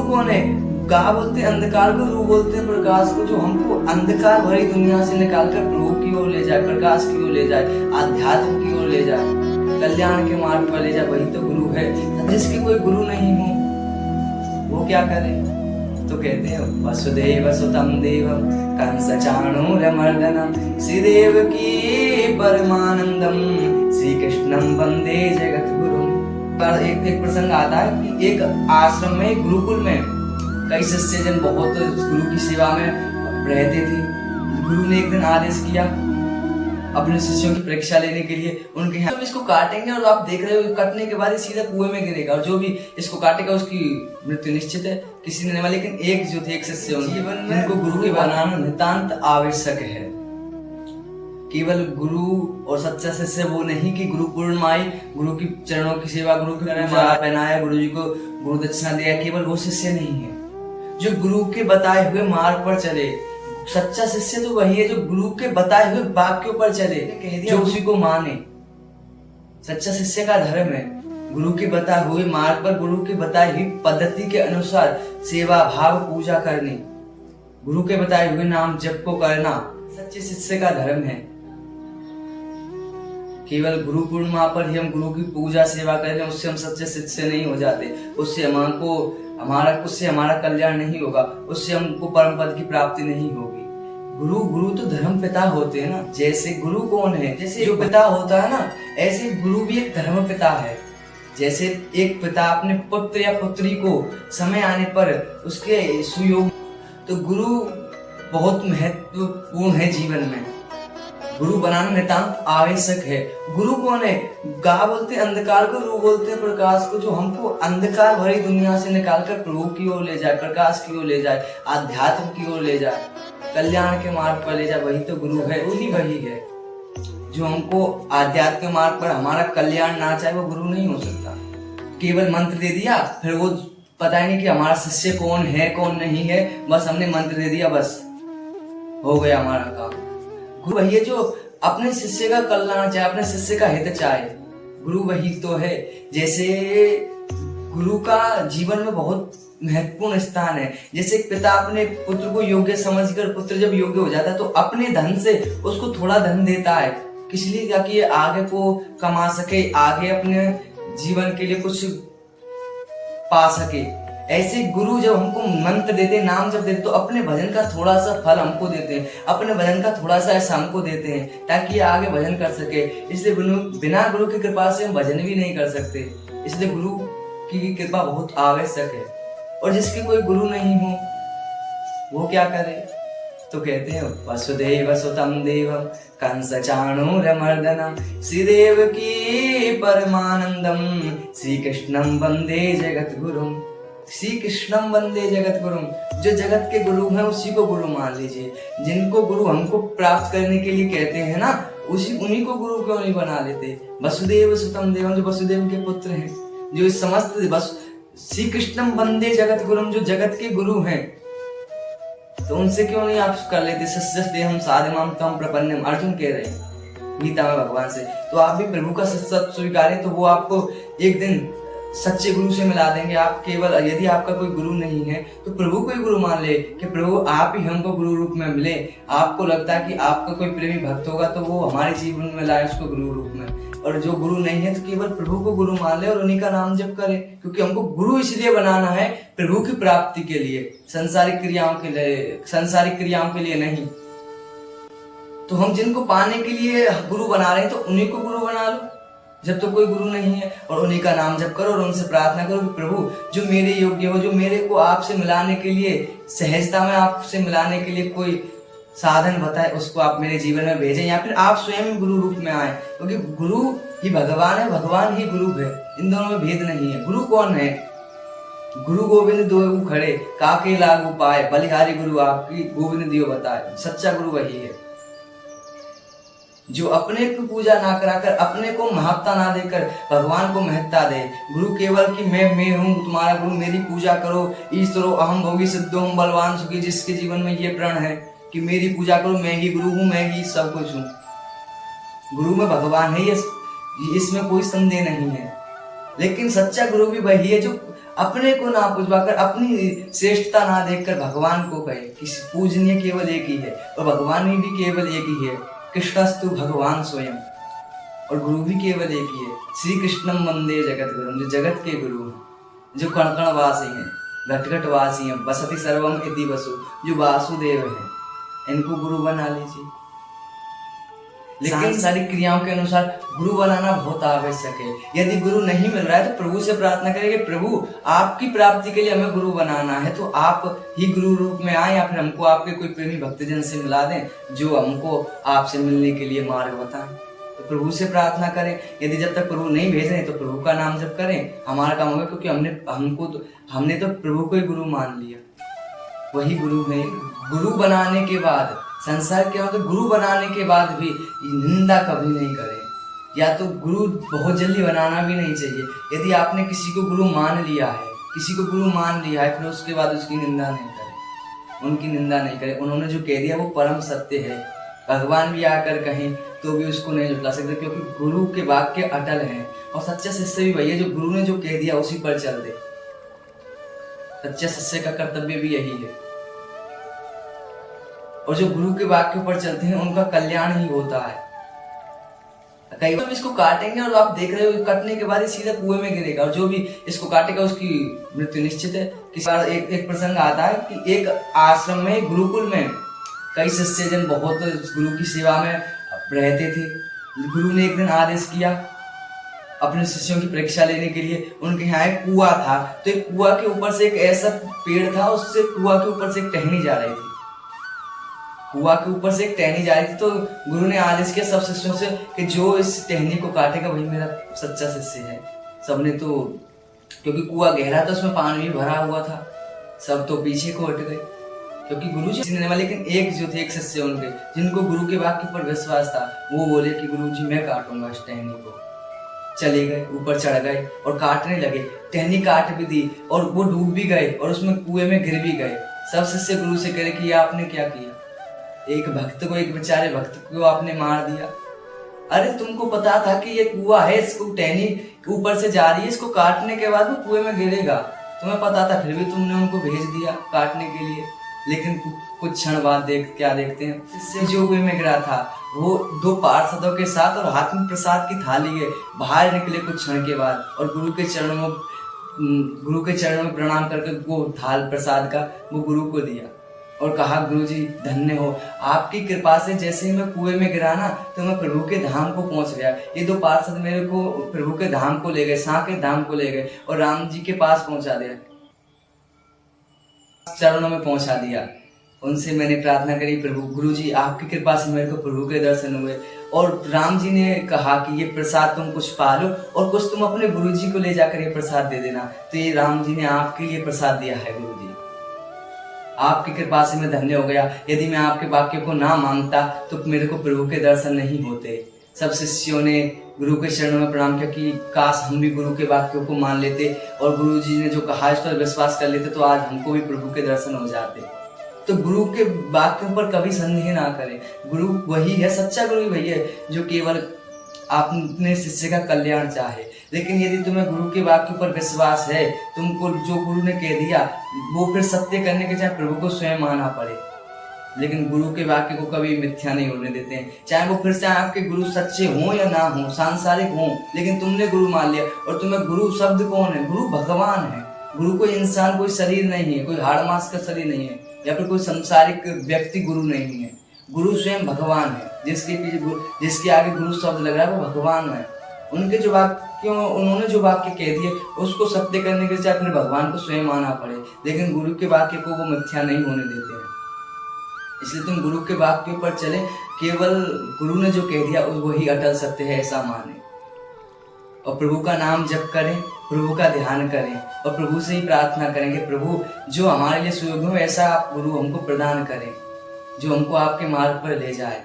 कौन है? गा बोलते हैं अंधकार को, रू बोलते हैं प्रकाश को, जो हमको अंधकार भरी दुनिया से निकालकर प्रभु की ओर ले जाए, प्रकाश की ओर ले जाए, आध्यात्म की ओर ले जाए, कल्याण के मार्ग पर ले जाए, वही तो गुरु है। जिसके कोई गुरु नहीं हो वो क्या करे? तो कहते हैं वसुदेव सुतम देवम कंस चाणूरमर्दनम श्रीदेव की परमानंदम श्री कृष्णम वंदे जगत गुरु। पर एक प्रसंग आता है कि एक आश्रम में, गुरुकुल में कई शिष्य जन बहुत गुरु की सेवा में रहते थे। गुरु ने एक दिन आदेश किया अपने शिष्यों की परीक्षा लेने के लिए, उनके यहाँ इसको काटेंगे और आप देख रहे हो कटने के बाद ही सीधा कुएं में गिरेगा, और जो भी इसको काटेगा उसकी मृत्यु निश्चित है, किसी ने। लेकिन एक जो थे, एक शिष्य, जीवन में उनको गुरु के बनाना नितांत आवश्यक है। केवल गुरु और सच्चा शिष्य वो नहीं कि गुरु पूर्णमाई, गुरु की चरणों की सेवा, गुरु की माला पहनाया, गुरु जी को गुरु दक्षिणा दिया, केवल वो शिष्य नहीं है जो गुरु के बताए हुए मार्ग पर चले। सच्चा शिष्य तो वही है जो गुरु के बताए हुए वाक्यों पर चले, जो उसी को माने। सच्चा शिष्य का धर्म है गुरु के बताए हुए मार्ग पर, गुरु की बताई हुई पद्धति के अनुसार सेवा भाव पूजा करनी, गुरु के बताए हुए नाम जप को करना सच्चे शिष्य का धर्म है। केवल गुरु पूर्णिमा पर ही हम गुरु की पूजा सेवा करें, उससे हम सच्चे शिष्य नहीं हो जाते, उससे हमारा कल्याण नहीं होगा, उससे हमको परम पद की प्राप्ति नहीं होगी। गुरु तो धर्म पिता होते हैं ना। जैसे गुरु कौन है? जैसे जो पिता होता है ना, ऐसे गुरु भी एक धर्म पिता है। जैसे एक पिता अपने पुत्र या पुत्री को समय आने पर उसके सुयोग, तो गुरु बहुत महत्वपूर्ण है जीवन में। गुरु बनाना नितांत आवश्यक है। गुरु कौन है? गा बोलते हैं अंधकार को, रू बोलते हैं प्रकाश को, जो हमको अंधकार भरी दुनिया से निकालकर प्रभु की ओर ले जाए, प्रकाश की ओर ले जाए, आध्यात्म की ओर ले जाए, कल्याण के मार्ग पर ले जाए, वही तो गुरु है। वही है जो हमको आध्यात्म के मार्ग पर हमारा कल्याण ना चाहे, वो गुरु नहीं हो सकता। केवल मंत्र दे दिया, फिर वो पता ही नहीं कि हमारा शिष्य कौन है कौन नहीं है, बस हमने मंत्र दे दिया, बस हो गया हमारा काम। गुरु वही है जो अपने शिष्य का कल्याण चाहे, अपने शिष्य का हित चाहे। गुरु वही तो है। जैसे गुरु का जीवन में बहुत महत्वपूर्ण स्थान है। जैसे एक पिता अपने पुत्र को योग्य समझकर, पुत्र जब योग्य हो जाता है तो अपने धन से उसको थोड़ा धन देता है, किस लिए? ताकि ये आगे को कमा सके, आगे अपने जीवन के लिए कुछ पा सके। ऐसे गुरु जब हमको मंत्र देते, नाम जब देते, तो अपने भजन का थोड़ा सा फल हमको देते हैं, अपने भजन का थोड़ा सा ऐसा हमको देते हैं ताकि आगे भजन कर सके। इसलिए बिना गुरु की कृपा से हम भजन भी नहीं कर सकते। इसलिए गुरु की कृपा बहुत आवश्यक है। और जिसके कोई गुरु नहीं हो वो क्या करे? तो कहते हैं वसुदेव सुतम देवम कंस चाणूरमर्दनम श्रीदेव की परमानंदम श्री कृष्णम वंदे जगत गुरुम। श्री कृष्णम वंदे जगत गुरुम, जो जगत के गुरु हैं उसी को गुरु मान लीजिए। जिनको गुरु हमको प्राप्त करने के लिए कहते हैं ना, उन्हीं को गुरु क्यों नहीं बना लेते? वसुदेव सुतम देवम, जो वसुदेव के पुत्र हैं, जो इस समस्त श्री कृष्णम वंदे जगत गुरुम, जो जगत के गुरु हैं, तो उनसे क्यों नहीं आप कर लेते? शिष्य हम साधमाम तम प्रपन्नम, अर्जुन कह रहे हैं गीता में भगवान से। तो आप भी प्रभु का सत्य स्वीकारें, तो वो आपको एक दिन सच्चे गुरु से मिला देंगे। आप केवल, यदि आपका कोई गुरु नहीं है तो प्रभु को ही गुरु मान ले कि प्रभु आप ही हमको गुरु रूप में मिले। आपको लगता है कि आपका कोई प्रेमी भक्त होगा तो वो हमारे जीवन में लाए उसको गुरु रूप में, और जो गुरु नहीं है तो केवल प्रभु को गुरु मान ले और उन्हीं का नाम जप करे। क्योंकि हमको गुरु इसलिए बनाना है प्रभु की प्राप्ति के लिए, सांसारिक क्रियाओं के लिए नहीं। तो हम जिनको पाने के लिए गुरु बना रहे हैं तो उन्हीं को गुरु बना लो जब तो कोई गुरु नहीं है, और उन्हीं का नाम जप करो और उनसे प्रार्थना करो कि प्रभु जो मेरे योग्य हो, जो मेरे को आपसे मिलाने के लिए, सहजता में आपसे मिलाने के लिए कोई साधन बताए, उसको आप मेरे जीवन में भेजें, या फिर आप स्वयं गुरु रूप में आए। क्योंकि गुरु ही भगवान है, भगवान ही गुरु है, इन दोनों में भेद नहीं है। गुरु कौन है? गुरु गोविंद दो खड़े काके लागू पाए, बलिहारी गुरु आपकी गोविंद दियो बताए। सच्चा गुरु वही है जो अपने को पूजा ना कराकर, अपने को महत्ता ना देकर भगवान को महत्ता दे। गुरु केवल कि मैं हूँ तुम्हारा गुरु, मेरी पूजा करो, ईश्वरो अहम भोगी सिद्धो हम बलवान सुखी, जिसके जीवन में ये प्रण है कि मेरी पूजा करो, मैं ही गुरु हूँ, मैं ही सब कुछ हूँ। गुरु में भगवान है, ये इसमें कोई संदेह नहीं है। लेकिन सच्चा गुरु भी वही है जो अपने को ना पूजवाकर, अपनी श्रेष्ठता ना देखकर भगवान को कहे कि पूजनीय केवल एक ही है और भगवान भी केवल एक ही है। कृष्णस्तु भगवान स्वयं, और गुरु भी केवल एक ही है। श्री कृष्णम वंदे जगत गुरु, जो जगत के गुरु हैं, जो कण कण वासी हैं, घट घट वासी हैं, बसति सर्वम इति वसु, जो वासुदेव हैं, इनको गुरु बना लीजिए। लेकिन सांसारिक क्रियाओं के अनुसार गुरु बनाना बहुत आवश्यक है। यदि गुरु नहीं मिल रहा है तो प्रभु से प्रार्थना करें कि प्रभु आपकी प्राप्ति के लिए हमें गुरु बनाना है, तो आप ही गुरु रूप में आए, या फिर हमको आपके कोई प्रेमी भक्तजन से मिला दें जो हमको आपसे मिलने के लिए मार्ग बताएं। तो प्रभु से प्रार्थना करें। यदि जब तक प्रभु नहीं भेज रहे तो प्रभु का नाम जप करें, हमारा काम होगा, क्योंकि हमने तो प्रभु को ही गुरु मान लिया। वही गुरु है। गुरु बनाने के बाद संसार के होते गुरु बनाने के बाद भी निंदा कभी नहीं करें, या तो गुरु बहुत जल्दी बनाना भी नहीं चाहिए। यदि आपने किसी को गुरु मान लिया है, फिर उसके बाद उसकी निंदा नहीं करें, उनकी निंदा नहीं करें। उन्होंने जो कह दिया वो परम सत्य है। भगवान भी आकर कहें तो भी उसको नहीं झुठला सकते, क्योंकि गुरु के वाक्य अटल हैं। और सच्चा शिष्य भी वही है जो गुरु ने जो कह दिया उसी पर चल दे। सच्चा शिष्य का कर्तव्य भी यही है। और जो गुरु के वाक्य पर चलते हैं उनका कल्याण ही होता है। कई बार इसको काटेंगे और आप देख रहे हो कटने के बाद ही सीधा कुएं में गिरेगा, और जो भी इसको काटेगा उसकी मृत्यु निश्चित है। किसी बार एक प्रसंग आता है कि एक आश्रम में, गुरुकुल में कई शिष्य जन बहुत गुरु की सेवा में रहते थे। गुरु ने एक दिन आदेश किया अपने शिष्यों की परीक्षा लेने के लिए। उनके यहाँ एक कुआं था, तो एक कुआं के ऊपर से एक ऐसा पेड़ था, उससे कुआं के ऊपर से एक टहनी जा रही थी। तो गुरु ने आदेश किया सब शिष्यों से कि जो इस टहनी को काटेगा वही मेरा सच्चा शिष्य है। सबने तो, क्योंकि कुआं गहरा था, उसमें पानी भी भरा हुआ था, सब तो पीछे को हट गए, क्योंकि गुरु जी ने। लेकिन एक शिष्य उनके जिनको गुरु के वाक्य पर विश्वास था, वो बोले कि गुरु जी मैं काटूंगा इस टहनी को। चले गए, ऊपर चढ़ गए और काटने लगे। टहनी काट भी दी और वो डूब भी गए और उसमें कुएं में गिर भी गए। सब शिष्य गुरु से कहे कि आपने क्या किया, एक बेचारे भक्त को आपने मार दिया। अरे तुमको पता था कि ये कुआं है, इसको टहनी ऊपर से जा रही है, इसको काटने के बाद वो कुएं में गिरेगा, तुम्हें पता था, फिर भी तुमने उनको भेज दिया काटने के लिए। लेकिन कुछ क्षण बाद क्या देखते हैं, इससे जो कुएं में गिरा था वो 2 पार्षदों के साथ और हाथ में प्रसाद की थाली है बाहर निकले कुछ क्षण के बाद, और गुरु के चरणों में प्रणाम करके वो थाल प्रसाद का वो गुरु को दिया और कहा गुरु जी धन्य हो, आपकी कृपा से जैसे ही मैं कुएं में गिरा ना तो मैं प्रभु के धाम को पहुंच गया। ये 2 पार्षद मेरे को प्रभु के धाम को ले गए, के धाम को ले गए और राम जी के पास पहुंचा दिया, चरणों में पहुंचा दिया। उनसे मैंने प्रार्थना करी, प्रभु गुरु जी आपकी कृपा से मेरे को प्रभु के दर्शन हुए। और राम जी ने कहा कि ये प्रसाद तुम कुछ पा लो और कुछ तुम अपने गुरु जी को ले जाकर ये प्रसाद दे देना। तो ये राम जी ने आपके लिए प्रसाद दिया है गुरु जी, आपकी कृपा से मैं धन्य हो गया। यदि मैं आपके वाक्य को ना मानता तो मेरे को प्रभु के दर्शन नहीं होते। सब शिष्यों ने गुरु के चरणों में प्रणाम किया कि काश हम भी गुरु के वाक्यों को मान लेते और गुरु जी ने जो कहा इस पर विश्वास कर लेते तो आज हमको भी प्रभु के दर्शन हो जाते। तो गुरु के वाक्यों पर कभी संदेह ना करें। गुरु वही है, सच्चा गुरु वही है जो केवल अपने शिष्य का कल्याण चाहे। लेकिन यदि तुम्हें गुरु के वाक्य पर विश्वास है, तुमको जो गुरु ने कह दिया वो फिर सत्य करने के चाहे प्रभु को स्वयं मानना पड़े, लेकिन गुरु के वाक्य को कभी मिथ्या नहीं होने देते हैं। चाहे वो फिर से आपके गुरु सच्चे हों या ना हों, सांसारिक हों, लेकिन तुमने गुरु मान लिया। और तुम्हें गुरु शब्द कौन है? गुरु भगवान है। गुरु कोई इंसान, कोई शरीर नहीं है, कोई हाड़ मांस का शरीर नहीं है, या फिर कोई संसारिक व्यक्ति गुरु नहीं है। गुरु स्वयं भगवान है। जिसके आगे गुरु शब्द लग रहा है वो भगवान है। उन्होंने जो वाक्य कह दिए उसको सत्य करने के लिए अपने भगवान को स्वयं मानना पड़े, लेकिन गुरु के वाक्य को वो मिथ्या नहीं होने देते हैं। इसलिए तुम गुरु के वाक्य पर चले, केवल गुरु ने जो कह दिया वही अटल सत्य है ऐसा माने, और प्रभु का नाम जप करें, प्रभु का ध्यान करें और प्रभु से ही प्रार्थना करेंगे प्रभु जो हमारे लिए सुयोग्य हो ऐसा आप गुरु हमको प्रदान करें, जो हमको आपके मार्ग पर ले जाए।